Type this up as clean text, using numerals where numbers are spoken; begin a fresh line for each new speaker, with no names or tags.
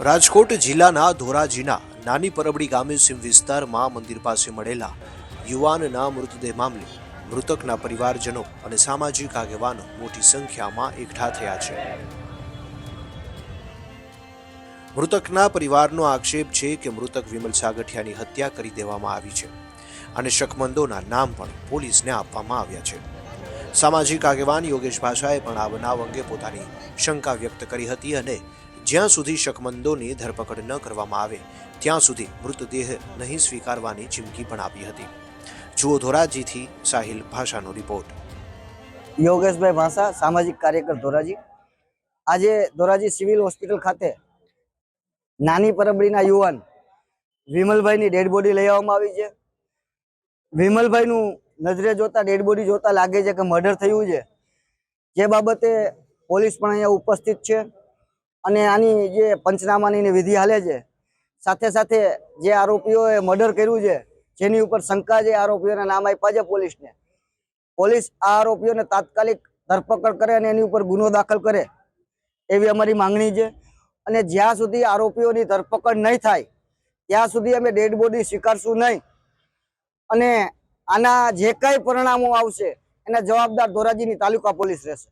રાજકોટ જિલ્લાના ધોરાજીના નાની પરબડી ગામે સીમ વિસ્તારમાં મંદિર પાસે મળેલા યુવાનના મૃતદેહ મામલે મૃતકના પરિવારજનો અને સામાજિક આગેવાનો મોટી સંખ્યામાં એકઠા થયા છે। મૃતકના પરિવારનો આક્ષેપ છે કે મૃતક વિમલ સાગઠિયાની હત્યા કરી દેવામાં આવી છે અને શકમંદોના નામ પણ પોલીસને આપવામાં આવ્યા છે। સામાજિક આગેવાન યોગેશ ભાષાએ પણ આ બનાવ અંગે પોતાની શંકા વ્યક્ત કરી હતી અને જ્યાં સુધી શકમંદોની ધરપકડ ન કરવામાં આવે ત્યાં સુધી મૃતદેહ નહીં સ્વીકારવાની ચીમકી પણ આપી હતી। જુઓ ધોરાજીથી સાહિલ ભાષાનો રિપોર્ટ।
યોગેશભાઈ ભાષા, સામાજિક કાર્યકર ધોરાજી। આજે ધોરાજી સિવિલ હોસ્પિટલ ખાતે નાની પરબડીના યુવાન વિમલભાઈની ડેડ બોડી લઈ આવવામાં આવી છે। વિમલભાઈનું નજરે જોતા ડેડ બોડી જોતા લાગે છે કે મર્ડર થયું છે, જે બાબતે પોલીસ પણ અહીંયા ઉપસ્થિત છે અને આની જે પંચનામાની વિધિ હાલે છે, સાથે સાથે જે આરોપીઓએ મર્ડર કર્યું છે જેની ઉપર શંકા છે, આરોપીઓના નામ આપ્યા છે પોલીસને। પોલીસ આ આરોપીઓને તાત્કાલિક ધરપકડ કરે અને એની ઉપર ગુનો દાખલ કરે એવી અમારી માંગણી છે। અને જ્યાં સુધી આરોપીઓની ધરપકડ નહીં થાય ત્યાં સુધી અમે ડેડ બોડી સ્વીકારશું નહીં અને આના જે કંઈ પરિણામો આવશે એના જવાબદાર ધોરાજીની તાલુકા પોલીસ રહેશે।